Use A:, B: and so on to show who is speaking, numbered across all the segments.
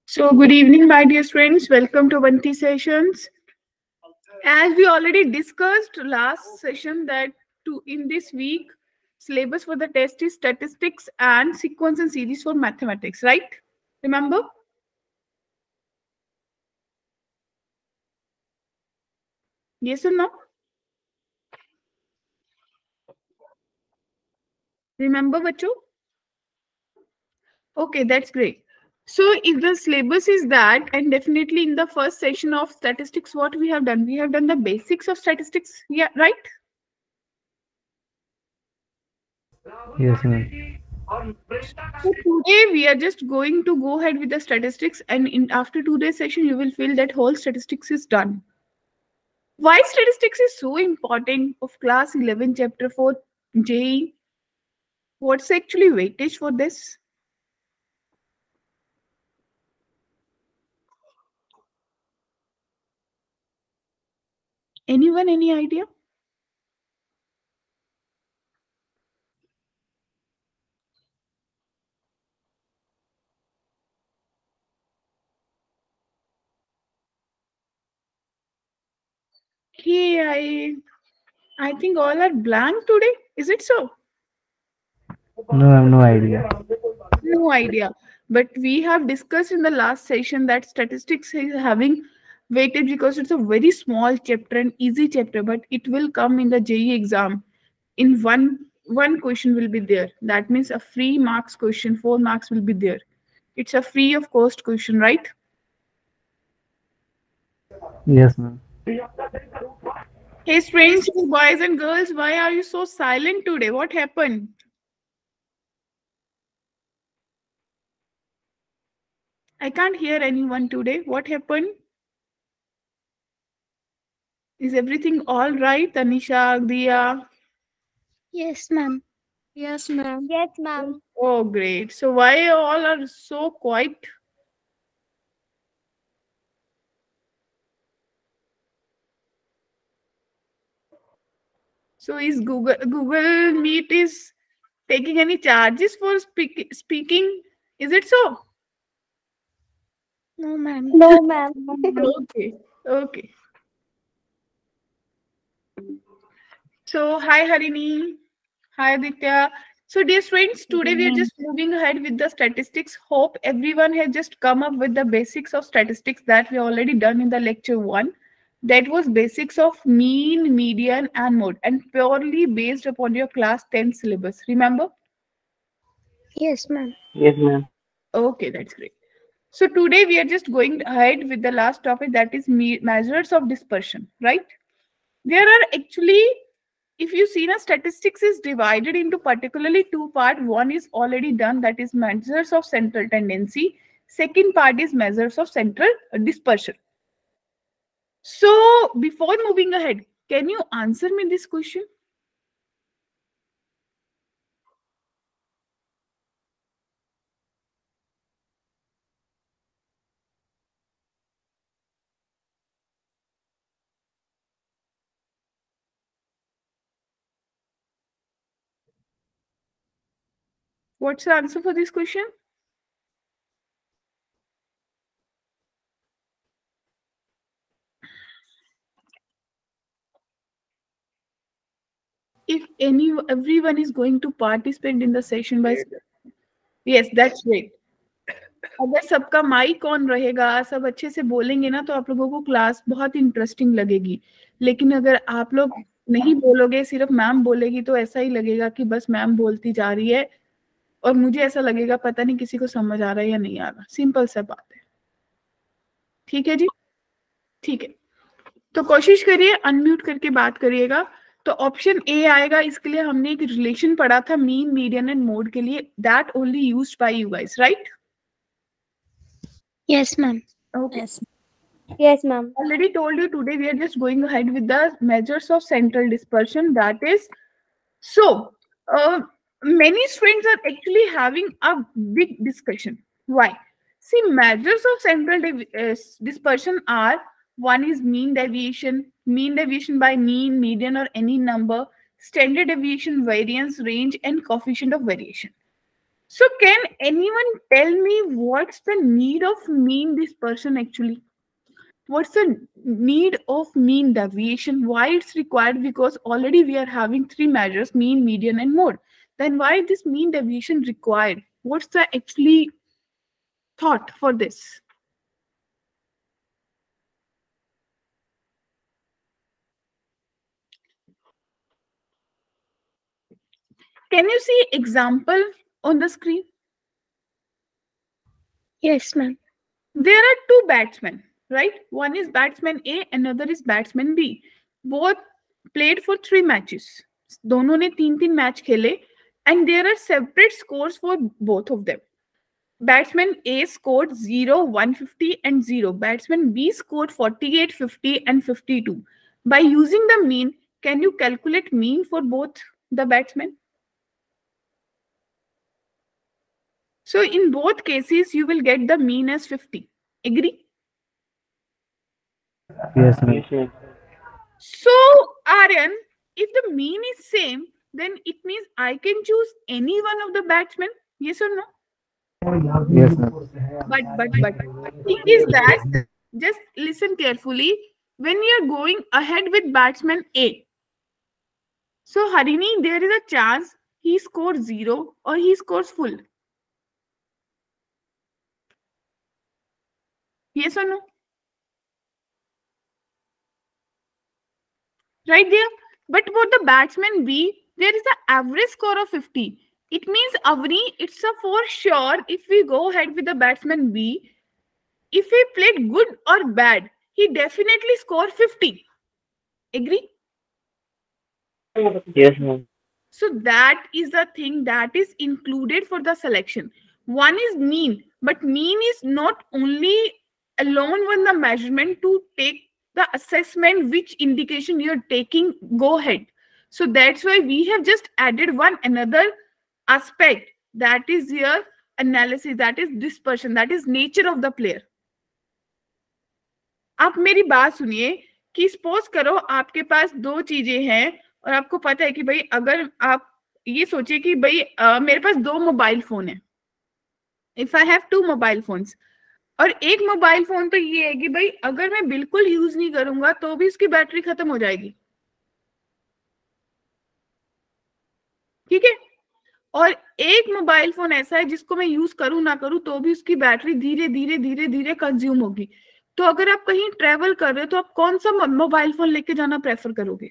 A: So, good evening, my dear friends. Welcome to Avanti Sessions. As we already discussed last session, that in this week, syllabus for the test is statistics and sequence and series for mathematics, right? Remember? Yes or no? Remember, bacho? Okay, that's great. So, if the syllabus is that, and definitely in the first session of statistics, what we have done? We have done the basics of statistics. Yeah, right?
B: Yes, ma'am.
A: So today we are just going to go ahead with the statistics, and after today's session, you will feel that whole statistics is done. Why statistics is so important of class 11 chapter 4 JEE? What's actually weightage for this? Anyone, any idea? Hey, I think all are blank today. Is it so?
B: No, I have no idea.
A: No idea. But we have discussed in the last session that statistics is having weightage because it's a very small chapter and easy chapter, but it will come in the JEE exam. In one question will be there. That means a free marks question, 4 marks will be there. It's a free of cost question, right?
B: Yes, ma'am.
A: Hey, strange boys and girls, why are you so silent today? What happened? I can't hear anyone today. What happened? Is everything all right, Tanisha, Dia?
C: Yes, ma'am.
D: Yes, ma'am.
C: Yes, ma'am.
A: Oh, great. So why all are so quiet? So is Google Meet is taking any charges for speaking? Is it so?
C: No, ma'am.
D: No, ma'am.
A: Okay. Okay. So hi Harini. Hi Aditya. So dear friends, today we are just moving ahead with the statistics. Hope everyone has just come up with the basics of statistics that we already done in the lecture 1. That was basics of mean, median and mode and purely based upon your class 10 syllabus. Remember?
C: Yes, ma'am.
B: Yes, ma'am.
A: Okay, that's great. So today we are just going ahead with the last topic, that is measures of dispersion, right? There are actually, if you see now, statistics is divided into particularly two parts. One is already done, that is measures of central tendency. Second part is measures of central dispersion. So before moving ahead, can you answer me this question? What's the answer for this question? If everyone is going to participate in the session by, yes, that's great. अगर सबका mic on रहेगा, सब अच्छे से बोलेंगे ना, तो आप लोगों को क्लास बहुत इंटरेस्टिंग लगेगी. लेकिन अगर आप लोग नहीं बोलोगे, सिर्फ मैम बोलेगी, तो ऐसा ही लगेगा कि बस मैम बोलती जा रही है और मुझे ऐसा लगेगा पता नहीं किसी को समझ आ रहा है या नहीं आ रहा. सिंपल सा बात है. ठीक है जी? ठीक है. तो कोशिश करिए अनम्यूट करके बात करिएगा. तो ऑप्शन ए आएगा. इसके लिए हमने एक रिलेशन पढ़ा था मीन, मीडियन एंड मोड के लिए. That only used by you guys, right?
C: Yes, ma'am.
A: Okay.
D: Yes. Yes, ma'am.
A: Already told you, today we are just going ahead with the measures of central dispersion. That is, so many students are actually having a big discussion. Why? See, measures of central dispersion are, one is mean deviation by mean, median or any number, standard deviation, variance, range and coefficient of variation. So can anyone tell me what's the need of mean dispersion actually? What's the need of mean deviation? Why it's required? Because already we are having three measures, mean, median, and mode. Then why this mean deviation required? What's the actually thought for this? Can you see example on the screen?
C: Yes, ma'am.
A: There are two batsmen, right? One is batsman A, another is batsman B. Both played for 3 matches. दोनों ने 3-3 match खेले and there are separate scores for both of them. Batsman A scored 0, 150 and 0. Batsman B scored 48, 50 and 52. By using the mean, can you calculate mean for both the batsmen? So in both cases, you will get the mean as 50. Agree?
B: Yes, ma'am.
A: So, Aryan, if the mean is same, then it means I can choose any one of the batsmen. Yes or no?
B: Yes, ma'am.
A: But thing is that, just listen carefully. When you are going ahead with batsman A, so Harini, there is a chance he scores 0 or he scores full. Yes or no? Right there. But for the batsman B, there is an average score of 50. It means Avni, it's a for sure if we go ahead with the batsman B, if he played good or bad, he definitely scored 50. Agree?
E: Yes, ma'am.
A: So that is the thing that is included for the selection. One is mean, but mean is not only alone when the measurement to take the assessment which indication you're taking, go ahead. So that's why we have just added one another aspect, that is your analysis, that is dispersion, that is nature of the player. आप मेरी बात सुनिए कि suppose करो आपके पास दो चीजें हैं और आपको पता है कि भाई अगर आप ये सोचिए कि भाई मेरे पास दो मोबाइल फोन है, if I have two mobile phones, और एक मोबाइल फोन तो ये है कि भाई अगर मैं बिल्कुल यूज नहीं करूंगा तो भी उसकी बैटरी खत्म हो जाएगी, ठीक है। और एक मोबाइल फोन ऐसा है जिसको मैं यूज करूं ना करूं तो भी उसकी बैटरी धीरे धीरे धीरे धीरे कंज्यूम होगी। तो अगर आप कहीं ट्रेवल कर रहे हो तो आप कौन सा मोबाइल फोन लेके जाना प्रेफर करोगे?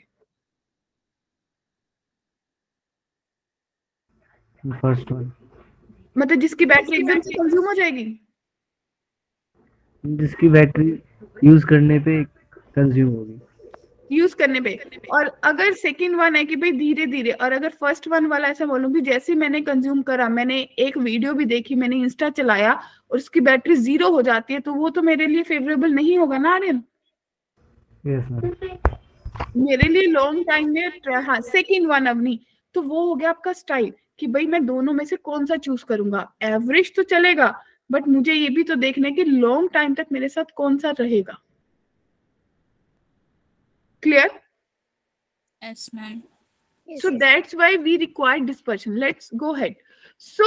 B: फर्स्ट वन,
A: मतलब जिसकी बैटरी एकदम से कंज्यूम हो जाएगी,
B: जिसकी बैटरी यूज करने पे कंज्यूम होगी,
A: यूज करने पे। और अगर सेकंड वन है कि भाई धीरे धीरे, और अगर फर्स्ट वन वाला ऐसा बोलूंगी जैसे मैंने कंज्यूम करा, मैंने एक वीडियो भी देखी, मैंने इंस्टा चलाया और उसकी बैटरी 0 हो जाती है, तो वो तो मेरे लिए फेवरेबल नहीं होगा ना आर्यन।
B: Yes ma'am.
A: मेरे लिए लॉन्ग टाइम में, हाँ सेकंड वन अवनी, तो वो हो गया आपका स्टाइल कि भाई मैं दोनों में से कौन सा चूज करूंगा। एवरेज तो चलेगा बट मुझे ये भी तो देखना है कि लॉन्ग टाइम तक मेरे साथ कौन सा रहेगा। Clear?
F: Yes, ma'am.
C: Yes,
A: So
C: yes.
A: that's why we require dispersion. Let's go ahead. So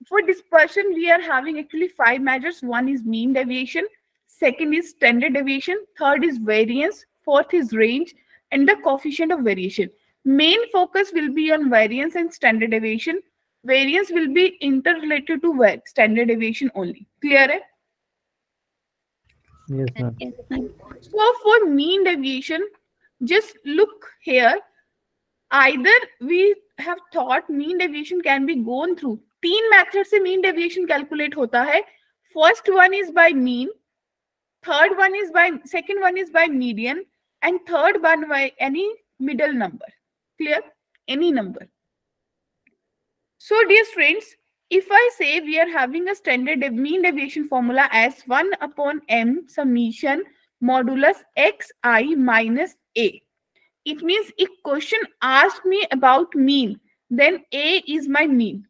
A: for dispersion, we are having actually 5 measures. One is mean deviation, second is standard deviation, third is variance, fourth is range, and the coefficient of variation. Main focus will be on variance and standard deviation. Variance will be interrelated to standard deviation only. Clear? Hai?
B: Yes ma'am.
C: Yes, ma'am.
A: So for mean deviation, just look here. Either we have thought mean deviation can be gone through 3 methods से mean deviation calculate होता है। First one is by mean, third one is by, second one is by median, and third one by any middle number. Clear? Any number. So dear friends, if I say we are having a standard mean deviation formula as 1 upon m summation modulus xi minus a. It means if question asked me about mean, then A is my mean.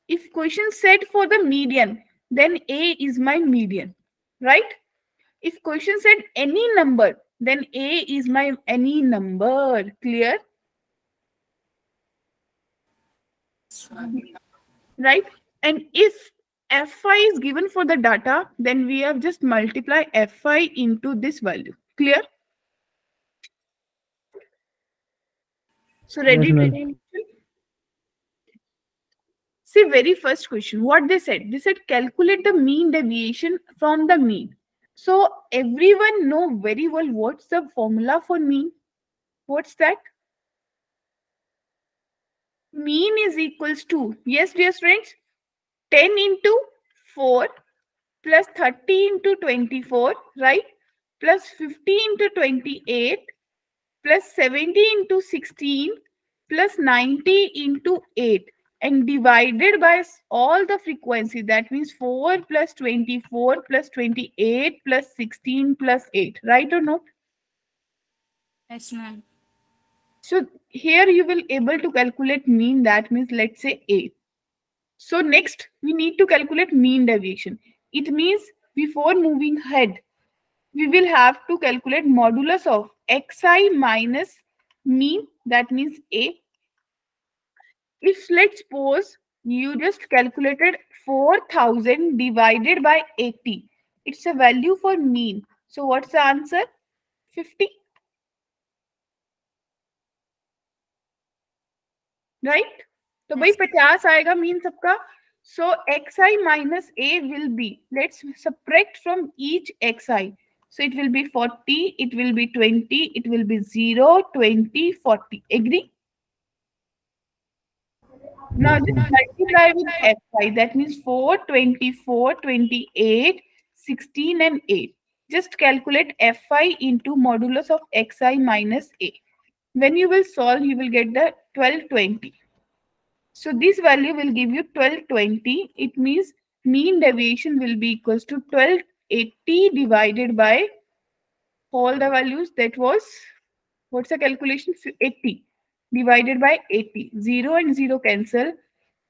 A: If question said for the median, then A is my median, right? If question said any number, then A is my any number. Clear? Right? And if fi is given for the data, then we have just multiply fi into this value. Clear? So ready
B: Yes,
A: to
B: ma'am.
A: see very first question. What they said? They said calculate the mean deviation from the mean. So everyone know very well what's the formula for mean. What's that? Mean is equals to, yes dear friends, 10 into 4 plus 30 into 24, right? Plus 50 into 28 plus 70 into 16 plus 90 into 8 and divided by all the frequency. That means 4 plus 24 plus 28 plus 16 plus 8. Right or not?
F: Yes, ma'am.
A: So here you will able to calculate mean. That means let's say A. So next we need to calculate mean deviation. It means before moving ahead, we will have to calculate modulus of xi minus mean. That means A. If let's suppose you just calculated 4000 divided by 80, it's a value for mean. So what's the answer? 50. Right? तो भाई 50 आएगा mean सबका. So xi minus a will be, let's subtract from each xi. So it will be 40, it will be 20, it will be 0, 20, 40. Agree? Now just multiply with fi. That means 4, 24, 28, 16 and 8. Just calculate fi into modulus of xi minus a. When you will solve, you will get the 1220. So this value will give you 1220. It means mean deviation will be equals to 1280 divided by all the values. That was, what's the calculation? 80 divided by 80. 0 and 0 cancel.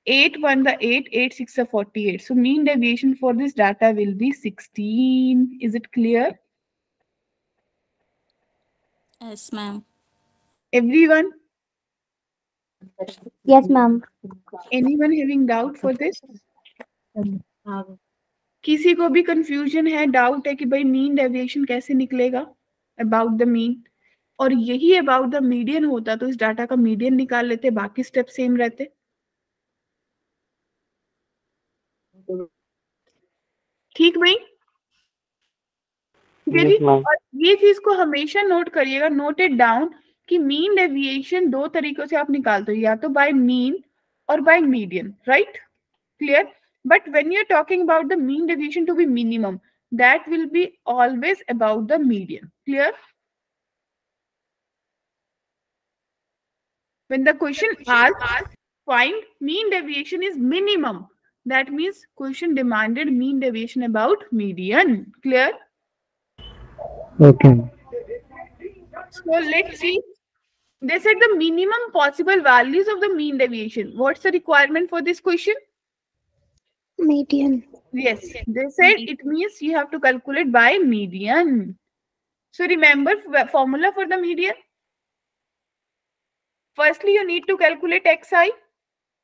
A: 8 1 the 8, 8 6 the 48. So mean deviation for this data will be 16. Is it clear?
F: Yes, ma'am.
A: Everyone?
D: Yes, ma'am.
A: Anyone having doubt for this? किसी को भी confusion है, doubt है कि भाई mean deviation कैसे निकलेगा about the mean? और यही अबाउट द मीडियन होता तो इस डाटा का मीडियन निकाल लेते, बाकी स्टेप सेम रहते. ठीक भाई? और ये चीज को हमेशा नोट करिएगा, नोट इट डाउन कि मीन डेविएशन दो तरीकों से आप निकालते हो, या तो बाय मीन और by median. Right? Clear? But when you're talking about the mean deviation to be minimum, that will be always about the median. Clear? When the question asks find mean deviation is minimum, that means question demanded mean deviation about median. Clear?
B: Okay.
A: So let's see. They said the minimum possible values of the mean deviation. What's the requirement for this question?
C: Median.
A: Yes, they said it means you have to calculate by median. So remember formula for the median. Firstly, you need to calculate xi.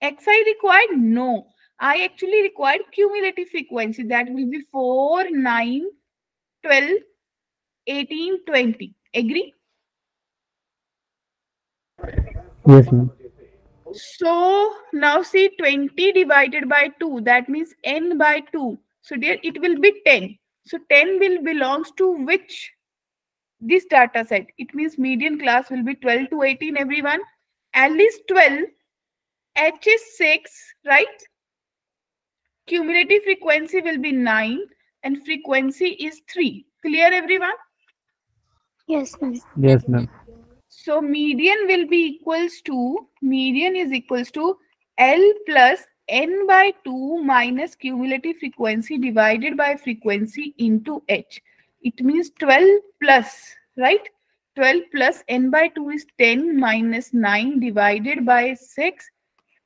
A: Xi required? No. I actually required cumulative frequency. That will be 4, 9, 12, 18, 20. Agree?
B: Yes, ma'am.
A: So now see 20 divided by 2. That means n by 2. So dear, it will be 10. So 10 will belongs to which? This data set. It means median class will be 12 to 18, everyone. At least 12. H is 6, right? Cumulative frequency will be 9 and frequency is 3. Clear, everyone?
C: Yes, ma'am.
B: Yes, ma'am.
A: So median will be equals to, median is equals to L plus n by 2 minus cumulative frequency divided by frequency into H. It means 12 plus, right? 12 plus n by 2 is 10 minus 9 divided by 6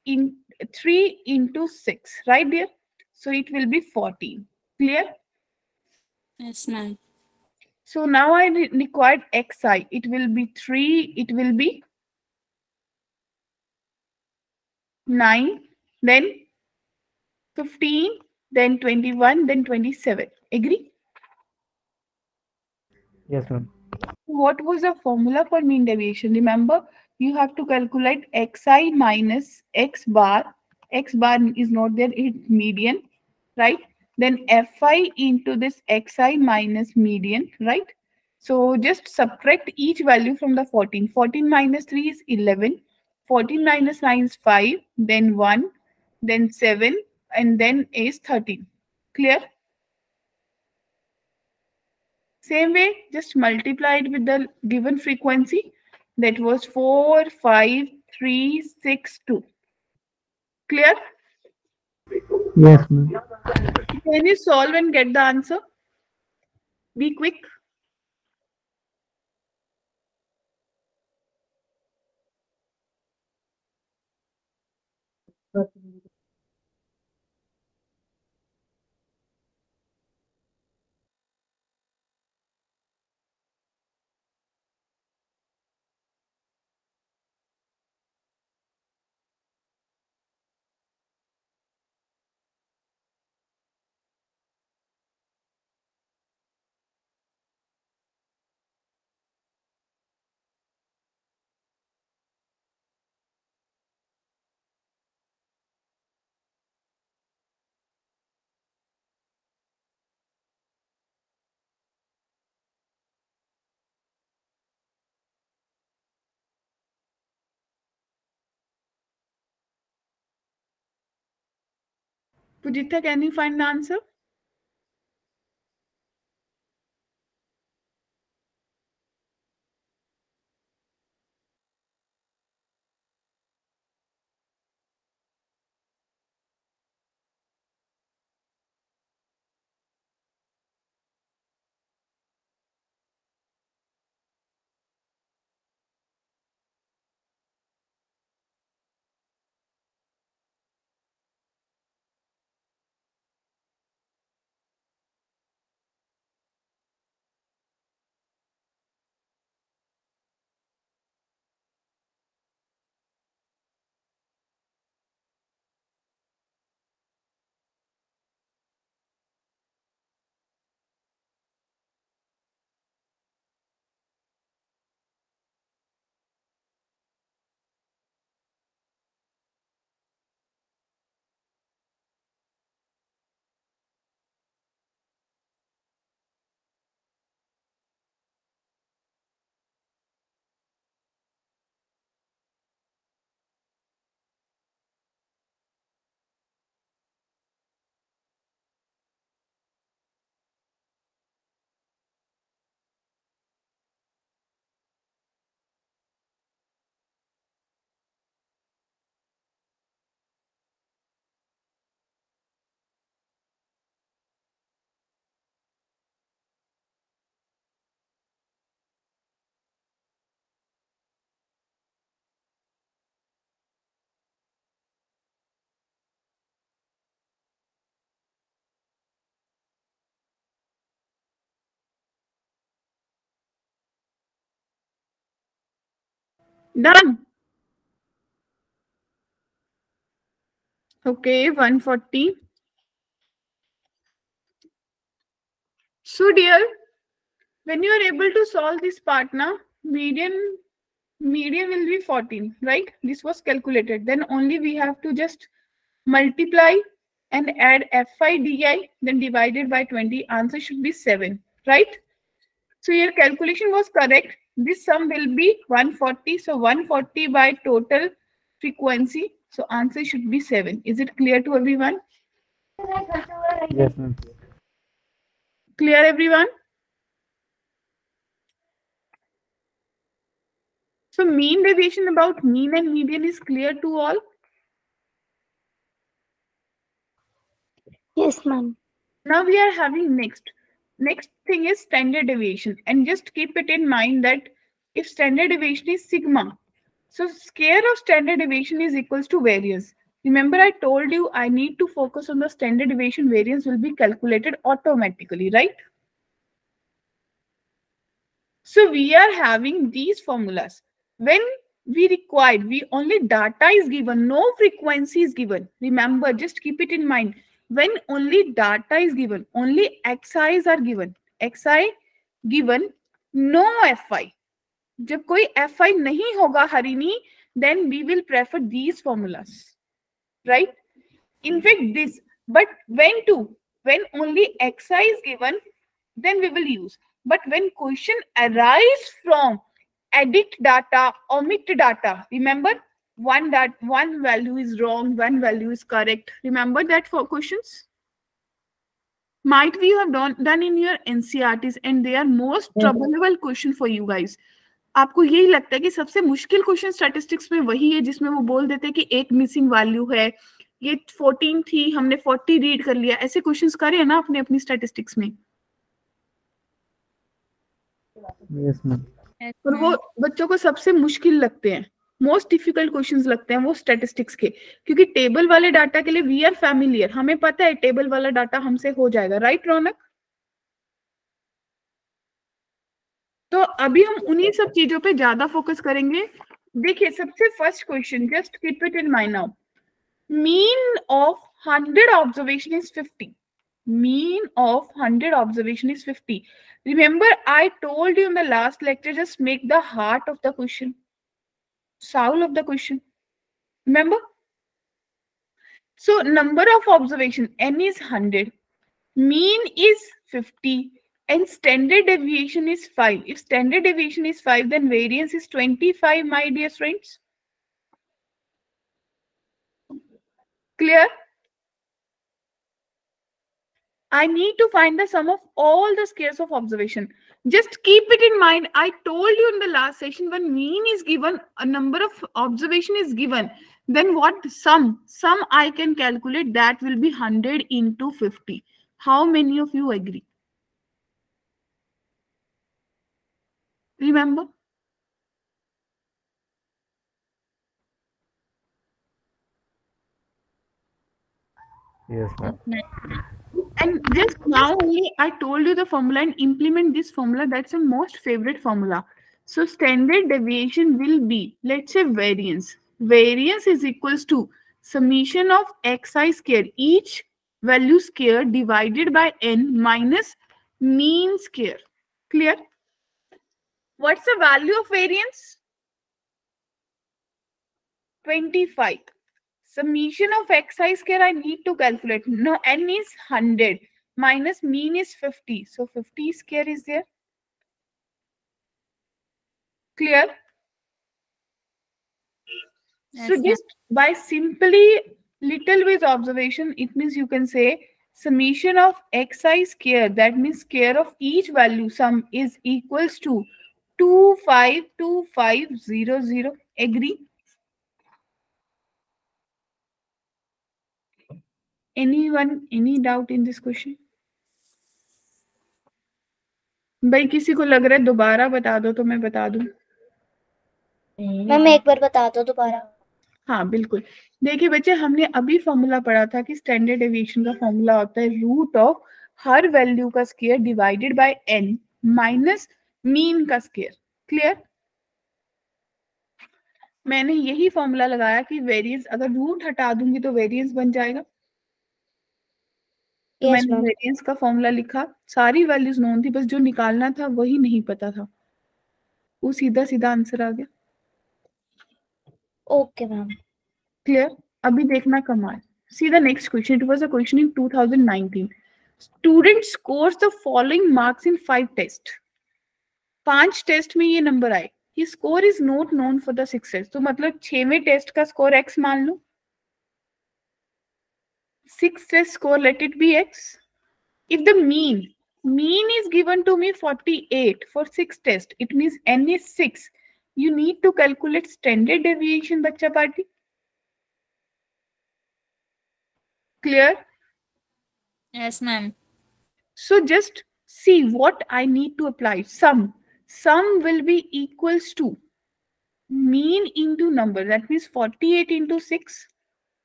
A: in 3 into 6, right dear? So it will be 14. Clear?
F: Yes, ma'am.
A: So now I required xi. It will be 3, it will be 9, then 15, then 21, then 27. Agree?
B: Yes, ma'am.
A: What was the formula for mean deviation? Remember, you have to calculate xi minus x bar. X bar is not there, it's median, right? Then fi into this xi minus median, right? So just subtract each value from the 14. 14 minus 3 is 11. 14 minus 9 is 5, then 1, then 7, and then is 13. Clear? Same way, just multiply it with the given frequency. That was 4, 5, 3, 6, 2. Clear?
B: Yes, ma'am.
A: Can you solve and get the answer? Be quick. Pujitha, can you find the answer? Done. Okay, 140. So dear, when you are able to solve this part now, median will be 14, right? This was calculated. Then only we have to just multiply and add FIDI, then divided by 20. Answer should be 7, right? So your calculation was correct. This sum will be 140. So 140 by total frequency. So answer should be 7. Is it clear to everyone?
B: Yes, ma'am.
A: Clear, everyone? So mean deviation about mean and median is clear to all?
C: Yes, ma'am.
A: Now we are having next thing is standard deviation, and just keep it in mind that if standard deviation is sigma, so square of standard deviation is equals to variance. Remember, I told you I need to focus on the standard deviation. Variance will be calculated automatically, right? So we are having these formulas. When we required, we only data is given, no frequency is given. Remember, just keep it in mind. when only data is given, only xi's are given, xi given, no fi. जब कोई fi नहीं होगा हरिणी, then we will prefer these formulas, right? In fact, this. But when only xi is given, then we will use. But when question arise from edit data, omit data, remember one value is wrong, one value is correct. Remember that for questions? Might we have done in your NCRTs, and they are most troublable question for you guys. आपको यही लगता है कि सबसे मुश्किल question statistics में वही है जिसमें वो बोल देते हैं कि एक मिसिंग वैल्यू है, ये 14 थी, हमने 40 रीड कर लिया. ऐसे क्वेश्चंस करे ना अपने अपनी स्टैटिस्टिक्स में.
B: Yes ma'am.
A: और वो बच्चों को सबसे मुश्किल लगते हैं, मोस्ट डिफिकल्ट क्वेश्चंस लगते हैं वो स्टैटिस्टिक्स के, क्योंकि टेबल वाले डाटा के लिए वी आर फैमिलियर, हमें पता है टेबल वाला डाटा हमसे हो जाएगा. राइट रौनक? तो अभी हम उन्हीं सब चीजों पे ज्यादा फोकस करेंगे. देखिए सबसे first question, just keep it in mind now. Mean of 100 observation is 50. Mean of 100 observation is 50. Remember, I told you in the last lecture, just make the heart of the question, soul of the question. Remember? So, number of observation, n is 100, mean is 50, and standard deviation is 5. If standard deviation is 5, then variance is 25, my dear friends. Clear? I need to find the sum of all the squares of observation. Just keep it in mind. I told you in the last session, when mean is given, a number of observation is given, then what sum I can calculate, that will be 100 into 50. How many of you agree? Remember?
B: Yes ma'am.
A: And just now only I told you the formula, and implement this formula. That's a most favorite formula. So standard deviation will be, let's say, variance. Variance is equals to summation of xi square, each value square divided by n minus mean square. Clear? What's the value of variance? 25. Summation of xi square I need to calculate. No, n is 100 minus mean is 50. So 50 square is there. Clear? Yes, so just by simply little with observation, it means you can say summation of xi square, that means square of each value sum is equals to 252500. Agree? Anyone, any doubt in this question? भाई किसी को लग रहा है दोबारा बता दो तो मैं बता दूं.
D: मैम एक बार बता दो दोबारा.
A: हाँ बिल्कुल. देखिए बच्चे, हमने अभी फॉर्मूला पढ़ा था कि स्टैंडर्ड डेविएशन का फॉर्मूला होता है रूट ऑफ हर वैल्यू का square divided by n minus mean का स्क्वायर. क्लियर? मैंने यही फॉर्मूला लगाया कि वेरिएंस, अगर रूट हटा दूंगी तो वेरिएंस बन जाएगा. तो मैंने वेरिएंस का फॉर्मूला लिखा, सारी वैल्यूज नोन थी, बस जो निकालना था वही नहीं पता था, वो सीधा सीधा आंसर आ गया.
D: Okay ma'am.
A: क्लियर? अभी देखना कमाल. See the next question. It was a question in 2019. Student scores the following marks in 5 tests. 5 test में ये नंबर आए. His score is not known for the 6 tests. तो मतलब 6वें टेस्ट का स्कोर x मान लो. 6 test score, let it be x. If the mean is given to me 48 for 6 tests, it means n is 6. You need to calculate standard deviation, bachcha party. Clear?
F: Yes, ma'am.
A: So just see what I need to apply. Sum will be equals to mean into number. That means 48 into 6.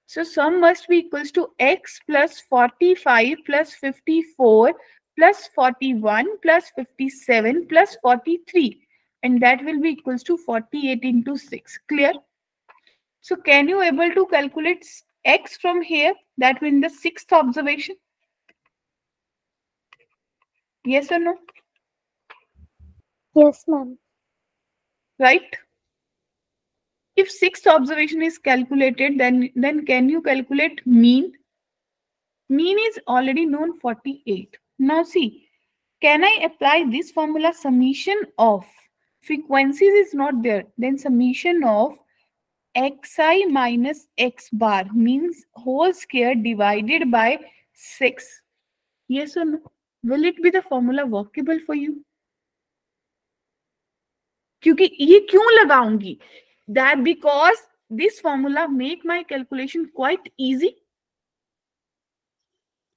A: So sum must be equals to x plus 45 plus 54 plus 41 plus 57 plus 43. And that will be equals to 48 into 6. Clear? So can you able to calculate x from here? That will in the sixth observation. Yes or no?
C: Yes, ma'am.
A: Right? If sixth observation is calculated, then can you calculate mean? Mean is already known 48. Now see, can I apply this formula summation of frequencies is not there, then summation of xi minus x bar means whole square divided by 6. Yes or no? Will it be the formula workable for you? क्योंकि ये क्यों लगाऊंगी? That because this formula make my calculation quite easy.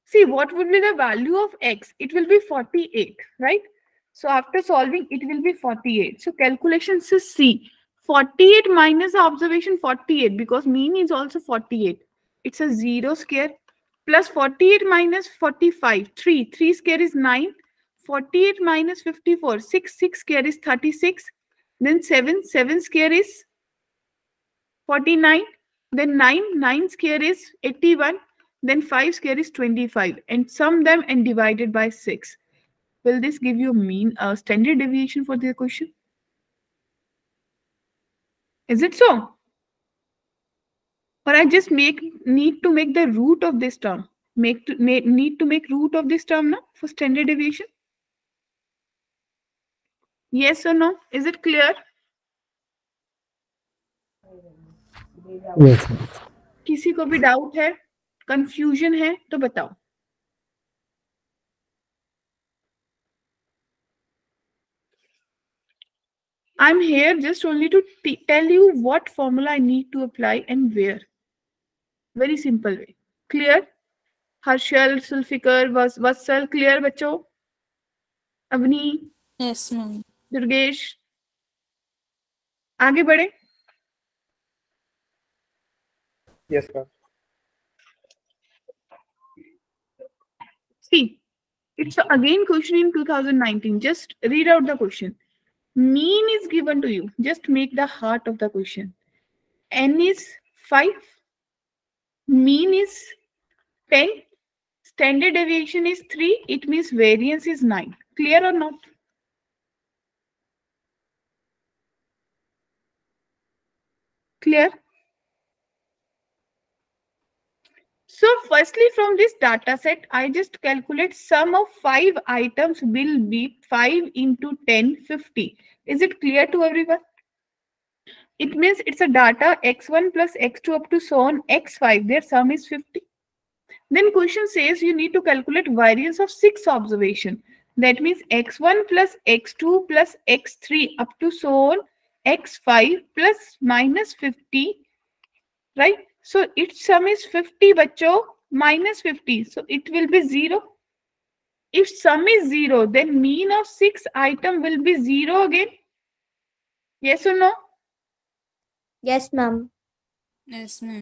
A: See, what would be the value of x? It will be 48, right? So after solving, it will be 48. So calculation says C. 48 minus observation 48 because mean is also 48. It's a 0 square plus 48 minus 45. 3. 3 square is 9. 48 minus 54. 6. 6 square is 36. Then 7. 7 square is 49. Then 9. 9 square is 81. Then 5 square is 25 and sum them and divided by 6. Will this give you a standard deviation for the question? Is it so? Or I just need to make the root of this term. Need to make root of this term now for standard deviation? Yes or no? Is it clear?
B: Yes.
A: किसी को भी doubt है, confusion है तो बताओ. I'm here just only to tell you what formula I need to apply and where. Very simple way. Clear? Harshal, Sulfikar, Vassal, clear बच्चों? Avni,
F: Yes, ma'am.
A: Durgesh, आगे बढ़े.
E: Yes, ma'am.
A: See, it's again question in 2019. Just read out the question. Mean is given to you. Just make the heart of the question. N is 5. Mean is 10. Standard deviation is 3. It means variance is 9. Clear or not? Clear? So firstly, from this data set, I just calculate sum of 5 items will be 5 into 10, 50. Is it clear to everyone? It means it's a data x1 plus x2 up to so on x5. Their sum is 50. Then question says you need to calculate variance of 6 observation. That means x1 plus x2 plus x3 up to so on x5 plus minus 50. Right? So its sum is 50, bachcho, minus 50. So it will be 0. If sum is 0, then mean of 6 item will be 0 again. Yes or no?
D: Yes, ma'am.
F: Yes, ma'am.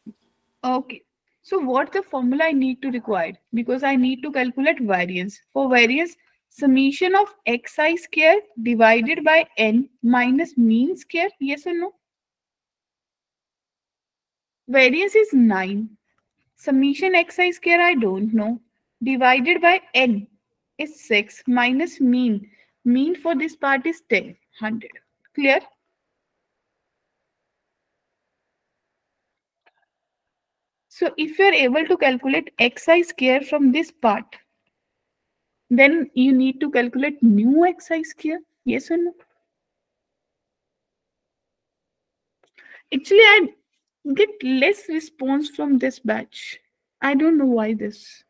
A: Okay. So what the formula I need to require? Because I need to calculate variance. For variance, summation of xi square divided by n minus mean square. Yes or no? Variance is 9. Summation xi square I don't know. Divided by n is 6 minus mean. Mean for this part is 10, 100. Clear? So if you are able to calculate xi square from this part, then you need to calculate new xi square. Yes or no? Actually, I get less response from this batch. I don't know why this.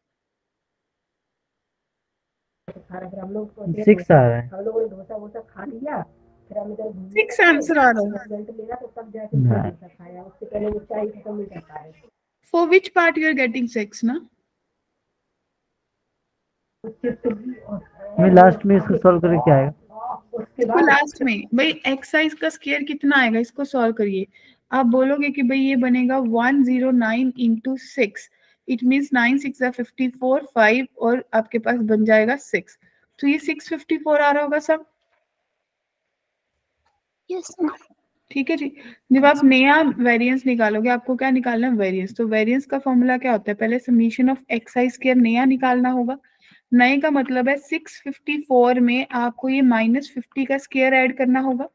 B: 6 आ रहा है.
A: 6 answer आ रहा है. For which part you are getting 6, na?
B: मैं last में इसको solve करके क्या आएगा?
A: इसको लास्ट में भाई एक्साइज का स्केयर कितना आएगा इसको सॉल्व करिए. आप बोलोगे कि भाई ये बनेगा 109 इंटू 6. इट मीन्स 9 6 54 5 और आपके पास बन जाएगा 6. तो ये 654 आ रहा होगा सब.
C: Yes, ma'am.
A: ठीक है जी। जब आप नया वेरिएंस निकालोगे आपको क्या निकालना है, वेरिएंस। तो वेरिएंस का फॉर्मूला क्या होता है, पहले summation of x I square नया निकालना होगा। नए का मतलब है 654 में आपको ये -50 का स्क्वायर ऐड करना होगा,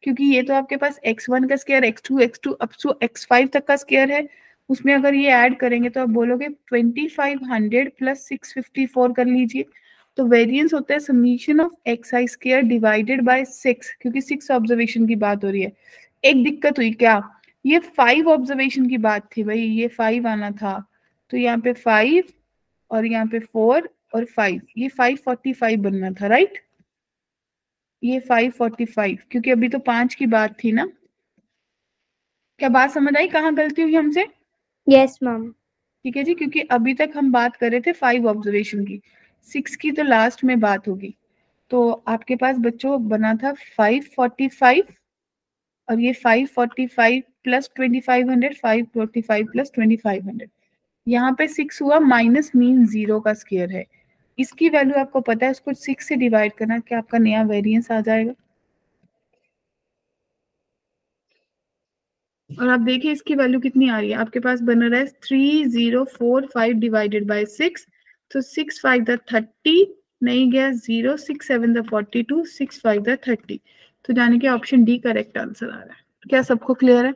A: क्योंकि ये तो आपके पास x1 का square, x2 up to x5 तक का स्क्वायर है। उसमें अगर ये ऐड करेंगे तो आप बोलोगे 2500 प्लस 654 कर लीजिए। तो वेरिएंस होता है summation of x I square divided by 6, क्योंकि 6 ऑब्जर्वेशन की बात हो रही है। एक दिक्कत हुई क्या, ये 5 ऑब्जर्वेशन की बात थी भाई, ये 5 आना था, तो यहाँ पे 5 और यहाँ पे 4 और 5, ये 545 बनना था, राइट। ये 545, क्योंकि अभी तो 5 की बात थी ना। क्या बात समझ आई, कहाँ गलती हुई हमसे?
D: Yes ma'am.
A: ठीक है जी, क्योंकि अभी तक हम बात कर रहे थे 5 ऑब्जर्वेशन की, 6 की तो लास्ट में बात होगी। तो आपके पास बच्चों बना था 545, और ये 545 प्लस 2500, 545 प्लस 2500, यहाँ पे 6 हुआ, माइनस मीन 0 का स्क्वायर है। इसकी वैल्यू आपको पता है, उसको 6 से डिवाइड करना, क्या आपका नया वेरिएंस आ जाएगा। और आप देखिए इसकी वैल्यू कितनी आ रही है, आपके पास बन रहा है 3045 डिवाइडेड बाय 6। तो 6 5 द 30, नहीं गया 0, 6 7 द 42, 6 5 द 30। तो यानी कि ऑप्शन डी करेक्ट आंसर आ रहा है। क्या सबको क्लियर है?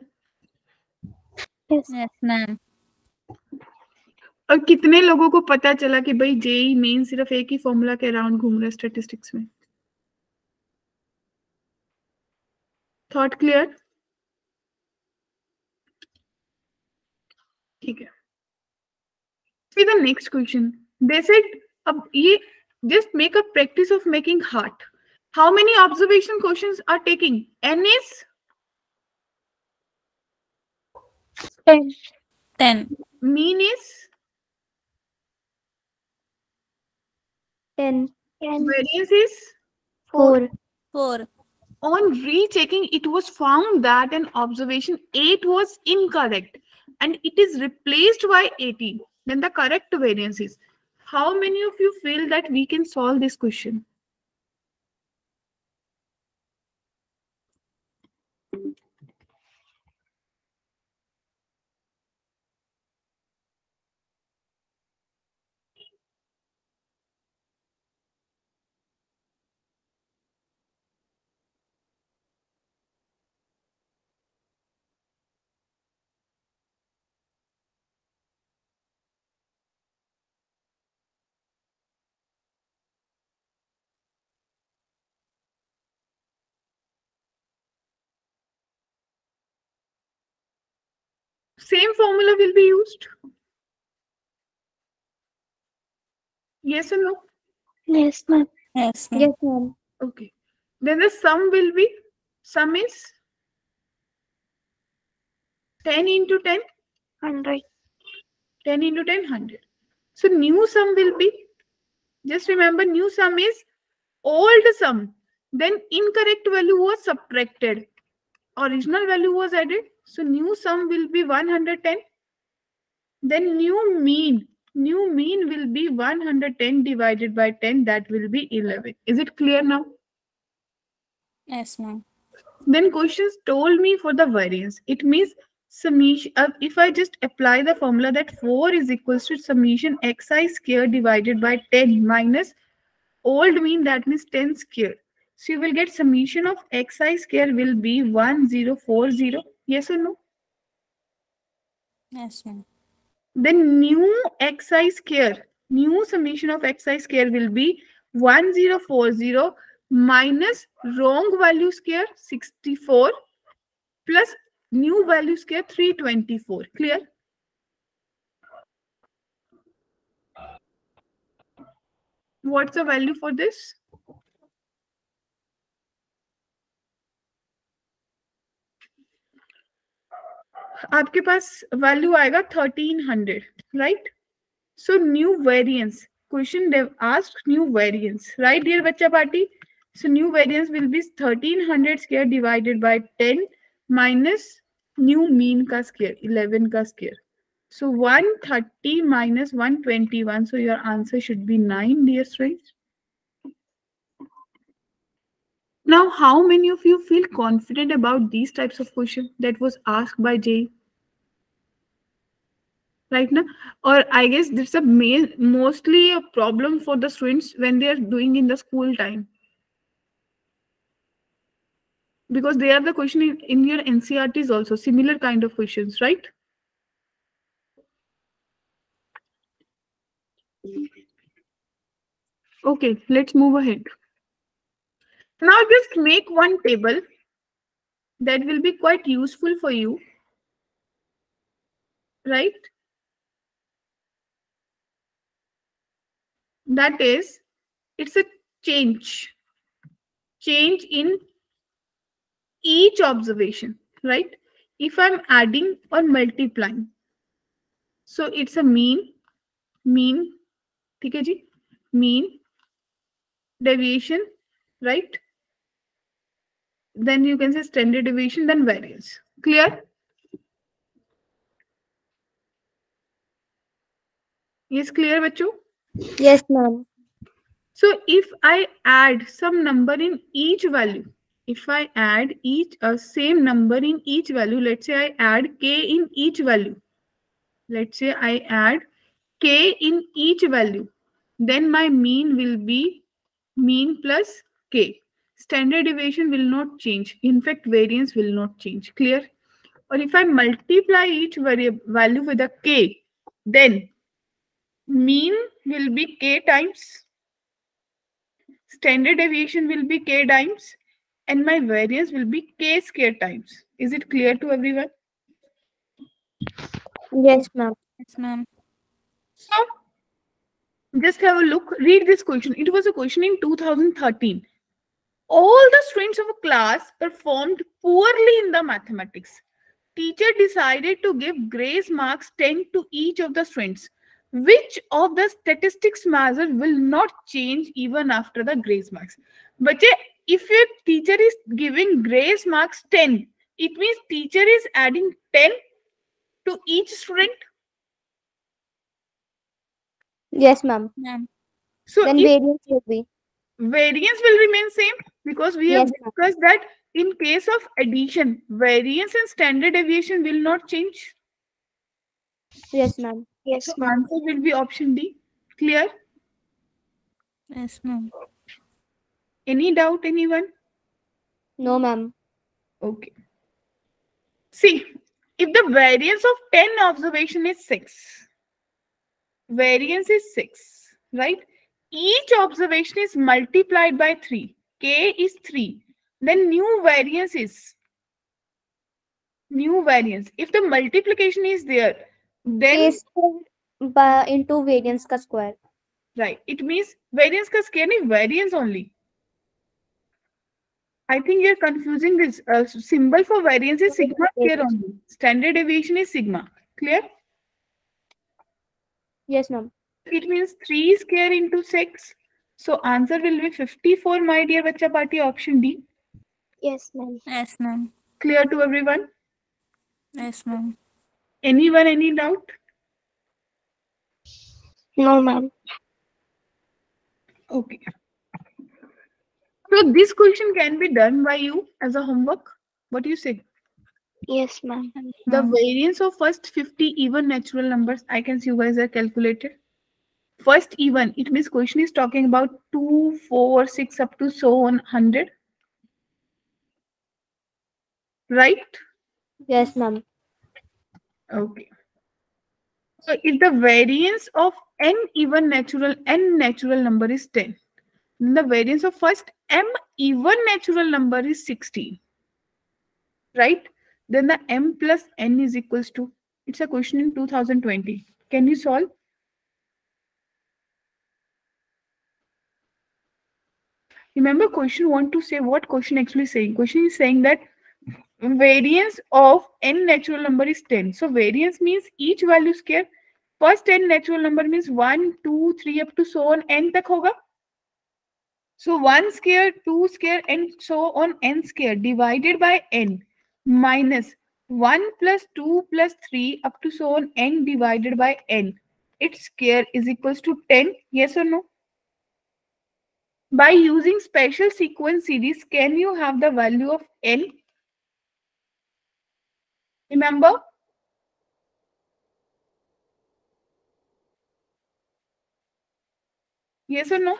C: Yes.
F: Yes ma'am.
A: और कितने लोगों को पता चला कि भाई जेई मेन सिर्फ एक ही फॉर्मूला के अराउंड घूम रहा है स्टैटिस्टिक्स में? Thought clear? ठीक है, फिर the next question they said, अब ये just make a practice of making heart. How many observation questions are taking? N is
C: 10.
F: 10.
A: mean is
D: 10.
A: variance is
D: 4.
F: 4.
A: on rechecking it was found that an observation 8 was incorrect and it is replaced by 18. Then the correct variance is. How many of you feel that we can solve this question? Same formula will be used? Yes or no?
C: Yes, ma'am.
F: Yes ma'am.
D: Yes ma'am.
A: Okay. Then the sum will be, sum is 10 into 10,
C: 100.
A: 10 into 10, 100. So new sum will be, just remember new sum is old sum. Then incorrect value was subtracted. Original value was added. So new sum will be 110. Then new mean will be 110 divided by 10. That will be 11. Is it clear now?
F: Yes ma'am.
A: Then questions told me for the variance. It means summation. If I just apply the formula that 4 is equals to summation xi square divided by 10 minus old mean, that means 10 square. So you will get summation of xi square will be 1040. Yes or no?
F: Yes ma'am.
A: Then new xi square, new summation of xi square will be 1040 minus wrong value square 64 plus new value square 324. Clear? What's the value for this? आपके पास value आएगा 1300, right? So new variance, question they've asked new variance, right dear बच्चा party? So new variance will be 1300 square divided by 10 minus new mean का square 11 का square. So 130 minus 121. So your answer should be 9, dear friends. Now, how many of you feel confident about these types of questions that was asked by JEE? Right now? Or I guess this is a mostly a problem for the students when they are doing in the school time. Because they are the question in your NCRTs also, similar kind of questions, right? Okay, let's move ahead. Now just make one table that will be quite useful for you, right? That is, it's a change in each observation, right? If I'm adding or multiplying, so it's a mean, ठीक है जी, mean, deviation, right? Then you can say standard deviation, then variance. Clear? Yes, clear, bachcho?
D: Yes, ma'am.
A: So if I add some number in each value, if I add same number in each value, let's say I add k in each value. Let's say I add k in each value. Then my mean will be mean plus k. Standard deviation will not change. In fact, variance will not change. Clear? Or if I multiply each value with a k, then mean will be k times, standard deviation will be k times, and my variance will be k square times. Is it clear to everyone?
D: Yes, ma'am.
F: Yes, ma'am.
A: So just have a look, read this question. It was a question in 2013. All the students of a class performed poorly in the mathematics. Teacher decided to give grace marks 10 to each of the students. Which of the statistics measure will not change even after the grace marks? But if your teacher is giving grace marks 10, it means teacher is adding 10 to each student.
D: Yes, ma'am.
F: Ma'am.
A: So
D: Then
A: if
D: variance will be.
A: variance will remain same, because we have
D: Yes, ma'am.
A: discussed that in case of addition, variance and standard deviation will not change.
D: Yes, ma'am.
C: Yes,
A: So
C: ma'am.
A: answer will be option D. Clear?
F: Yes, ma'am.
A: Any doubt, anyone?
D: No, ma'am.
A: Okay. See, if the variance of 10 observation is 6, variance is 6, right? Each observation is multiplied by 3. K is 3. Then new variance. If the multiplication is there, then
D: K square into variance का square.
A: right, it means variance का square नहीं, variance only. I think you're confusing this. Symbol for variance is sigma square only. Standard deviation is sigma. Clear?
D: Yes, ma'am.
A: It means 3 square into 6. So answer will be 54, my dear bacha party, option D.
C: Yes, ma'am.
F: Yes, ma'am.
A: Clear to everyone?
F: Yes, ma'am.
A: Anyone, any doubt?
C: No, ma'am.
A: Okay. So this question can be done by you as a homework. What do you say?
C: Yes, ma'am.
A: The variance of first 50 even natural numbers, I can see you guys are calculated. First even, it means question is talking about 2, 4, 6 up to so on 100. Right?
D: Yes, ma'am.
A: Okay. So if the variance of n natural number is 10, then the variance of first m even natural number is 16. Right? Then the m plus n is equals to, it's a question in 2020. Can you solve? Remember, question want to say what question actually saying? Question is saying that variance of n natural number is 10. So variance means each value square. First n natural number means 1, 2, 3 up to so on n tak hoga. So 1 square, 2 square and so on n square divided by n minus 1 plus 2 plus 3 up to so on n divided by n. Its square is equals to 10. Yes or no? By using special sequence series, can you have the value of n? Remember? Yes or no?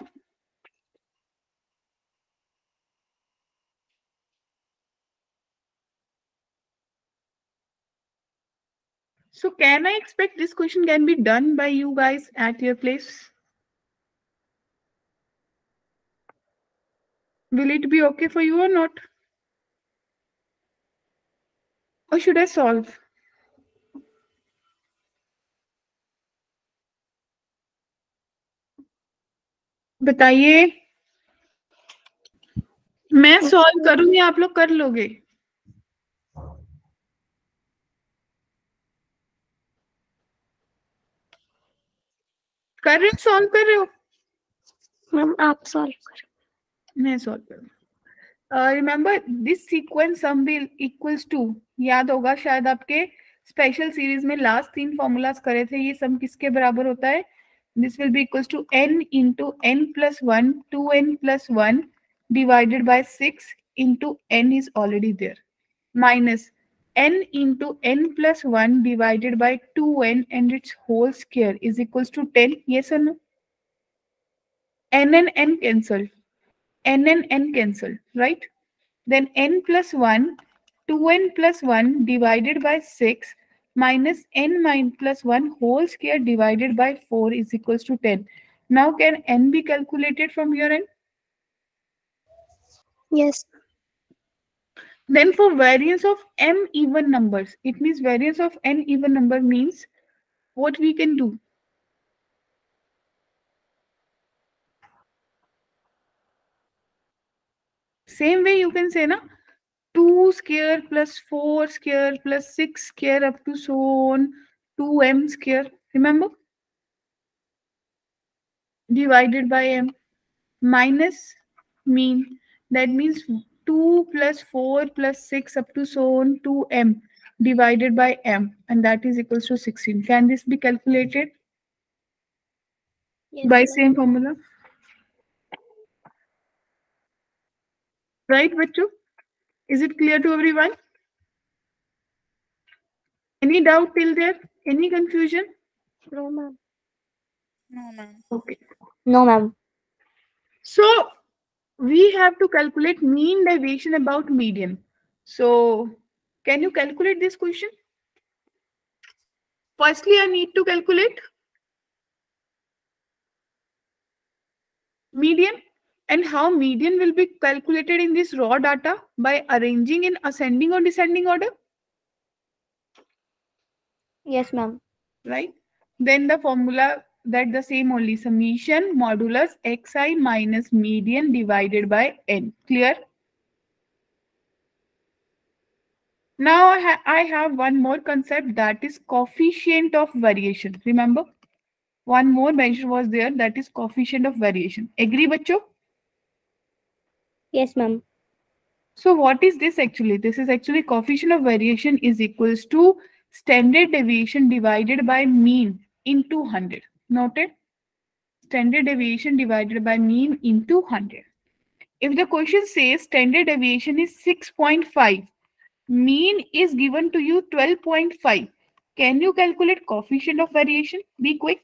A: So can I expect this question can be done by you guys at your place? Will it be okay for you or not? Or should I solve? बताइए, मैं solve करूं या आप लोग कर लोगे? कर रहे हो, सॉल्व कर रहे हो?
C: मैम आप सॉल्व करो।
A: मैं सॉल्व करूँ। Remember this sequence sum will equals to, याद होगा शायद आपके स्पेशल सीरीज में लास्ट 3 फॉर्मूलाज करे थे, ये सम किसके बराबर होता है? This will be equals to n into n plus 1 2n plus 1 divided by 6 into n is already there minus n into n plus 1 divided by 2n and its whole square is equals to 10. Yes or no? N and n cancel. N and n cancel, right? Then n plus 1, 2n plus 1 divided by 6 minus n plus 1 whole square divided by 4 is equals to 10. Now can n be calculated from your end?
C: Yes.
A: Then for variance of m even numbers, it means variance of n even number means what we can do? Same way you can say na 2 square plus 4 square plus 6 square up to so on 2m square. Remember? Divided by m minus mean. That means 2 plus 4 plus 6 up to so on 2m divided by m, and that is equals to 16. Can this be calculated
C: Yes,
A: by
C: ma'am.
A: same formula? Right, Bachu? Is it clear to everyone? Any doubt till there? Any confusion?
C: No, ma'am.
F: No, ma'am.
A: Okay.
D: No, ma'am.
A: So we have to calculate mean deviation about median. So can you calculate this question? Firstly, I need to calculate median, and how median will be calculated in this raw data by arranging in ascending or descending order,
D: Yes, ma'am.
A: right? Then the formula that the same only, summation modulus xi minus median divided by n. Clear? Now I have one more concept, that is coefficient of variation. Remember, one more measure was there, that is coefficient of variation. Agree, bachcho?
D: Yes, ma'am.
A: So what is this actually? This is actually coefficient of variation is equals to standard deviation divided by mean into 100. Noted? Standard deviation divided by mean into 100. If the question says standard deviation is 6.5, mean is given to you 12.5, can you calculate coefficient of variation? Be quick.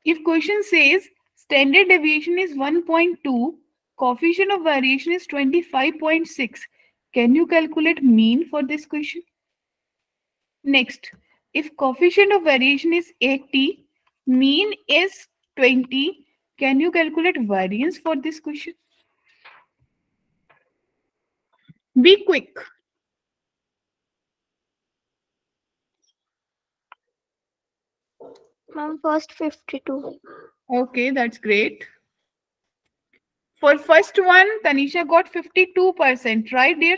A: If question says standard deviation is 1.2, coefficient of variation is 25.6, can you calculate mean for this question? Next, if coefficient of variation is 80, mean is 20, can you calculate variance for this question? Be quick.
C: Ma'am, first 52.
A: Okay, that's great. For first one, Tanisha got 52%, right, dear?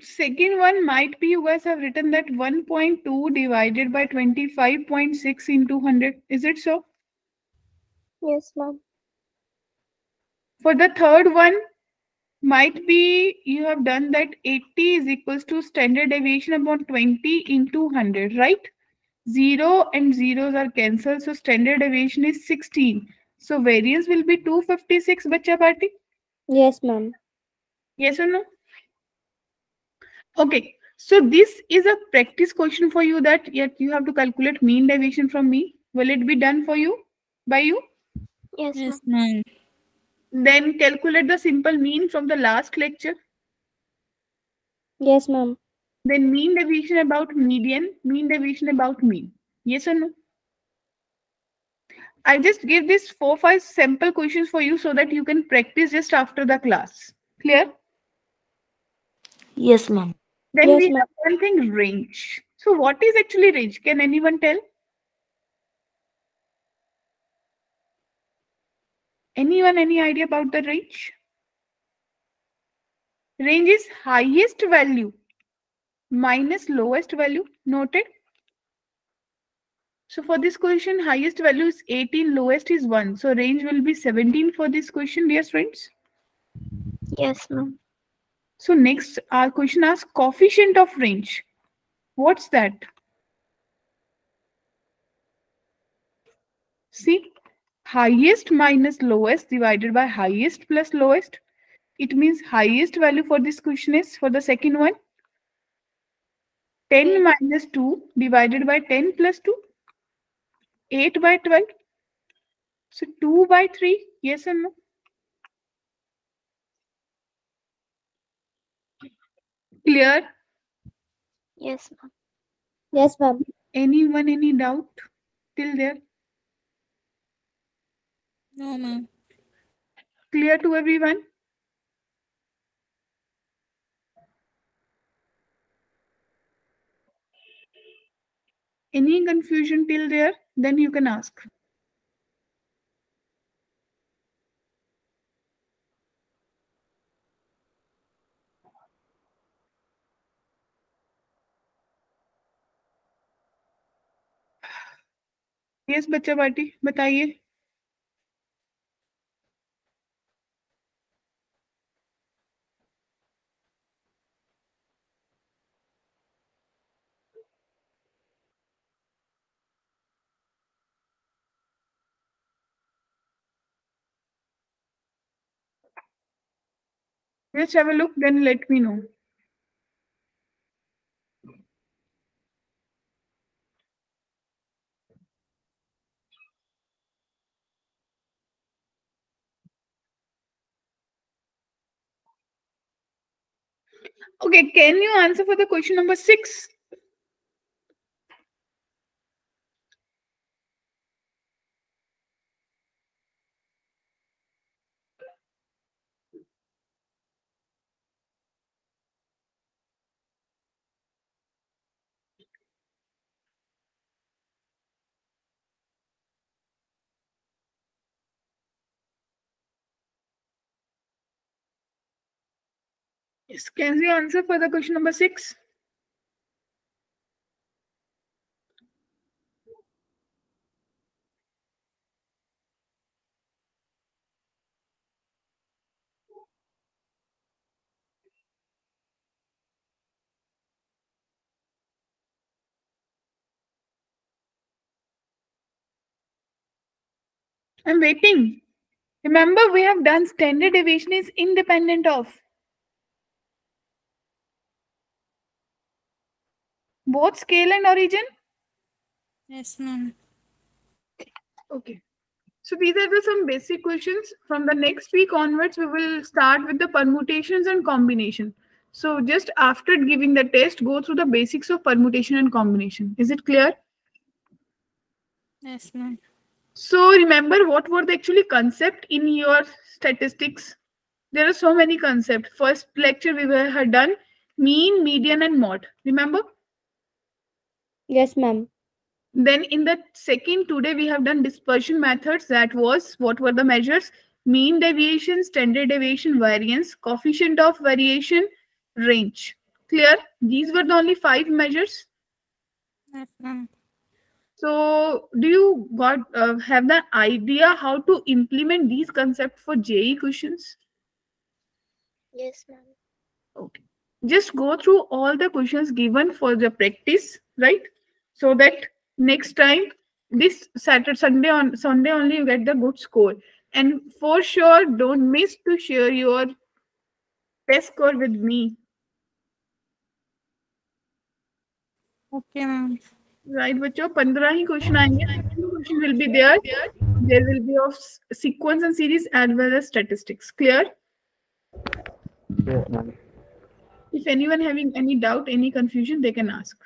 A: second one might be you guys have written that 1.2 divided by 25.6 into 100. Is it so?
C: Yes, ma'am.
A: For the third one, might be you have done that 80 is equals to standard deviation upon 20 into 100, right? 0 and zeros are cancelled, so standard deviation is 16. So variance will be 256, bacha party.
D: Yes, ma'am.
A: Yes or no? Okay, so this is a practice question for you that yet you have to calculate mean deviation from me. Will it be done for you by you?
C: Yes, ma'am.
F: Yes, ma'am.
A: Then calculate the simple mean from the last lecture.
D: Yes, ma'am.
A: Then mean deviation about median, mean deviation about mean. Yes or no? I just give these 4-5 sample questions for you so that you can practice just after the class. Clear?
G: Yes, ma'am.
A: Then
D: Yes,
A: we
D: ma'am.
A: have one thing, range. So what is actually range? Can anyone tell? Anyone, any idea about the range? Range is highest value minus lowest value. Noted? So for this question, highest value is 18, lowest is 1. So range will be 17 for this question, dear friends.
C: Yes, ma'am.
A: So next, our question asks coefficient of range. What's that? See, highest minus lowest divided by highest plus lowest. It means highest value for this question is, for the second one, 10 minus 2 divided by 10 plus 2, 8 by 12. So 2 by 3, yes or no? Clear?
C: Yes, ma'am.
D: Yes, ma'am.
A: Anyone, any doubt till there?
F: No, ma'am.
A: Clear to everyone? Any confusion till there? Then you can ask. Yes, बच्चा party बताइए. Just have a look, then let me know. Okay, can you answer for the question number 6? Yes, can you answer for the question number 6? I'm waiting. Remember, we have done standard deviation is independent of both scale and origin.
F: Yes, ma'am.
A: Okay. So these are the some basic questions. From the next week onwards, we will start with the permutations and combination. So just after giving the test, go through the basics of permutation and combination. Is it clear?
F: Yes, ma'am.
A: So remember what were the actually concept in your statistics? There are so many concepts. First lecture we had done mean, median, and mode. Remember?
D: Yes, ma'am.
A: Then in the second, today we have done dispersion methods. That was, what were the measures? Mean deviation, standard deviation, variance, coefficient of variation, range. Clear? These were the only 5 measures.
F: Yes, ma'am.
A: So do you have the idea how to implement these concepts for JEE questions?
D: Yes, ma'am.
A: Okay. Just go through all the questions given for the practice, right? So that next time, this Sunday only you get the good score. And for sure, don't miss to share your test score with me.
F: Okay, ma'am.
A: Right, बच्चों 15 ही question आएंगे. Question will be there. There will be of sequence and series as well as statistics. Clear?
B: Yes, ma'am.
A: If anyone having any doubt, any confusion, they can ask.